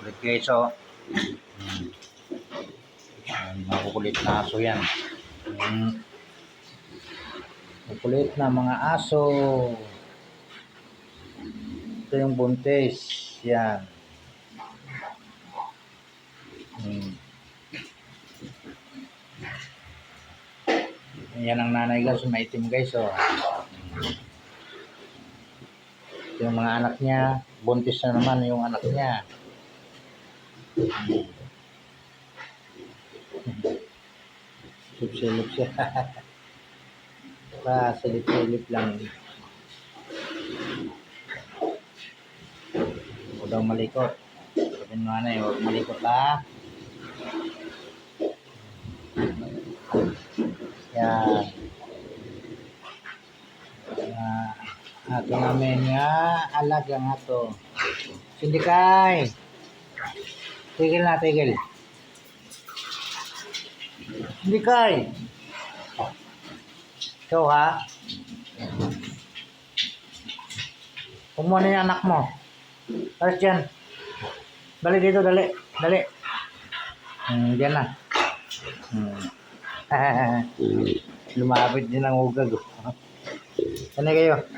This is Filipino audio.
Kulit guys, oh. Makukulit na aso yan. Makukulit na mga aso. Ito yung buntis. Yan. Yan ang nanay guys, maitim guys, oh. Ito yung mga anak niya. Buntis na naman yung anak niya. Silip siya. Silip lang. Huwag daw malikot. Sabi ng nanay, huwag malikot lang. Yan. Ato namin nga alaga nga to. Sindikay. Tigil na, tigil. Sindikay. Ikaw ha? Kumuha na yung anak mo. Alas dyan. Dali dito, dali. Dali. Dyan na. Lumapit din ang ugag. Ano kayo?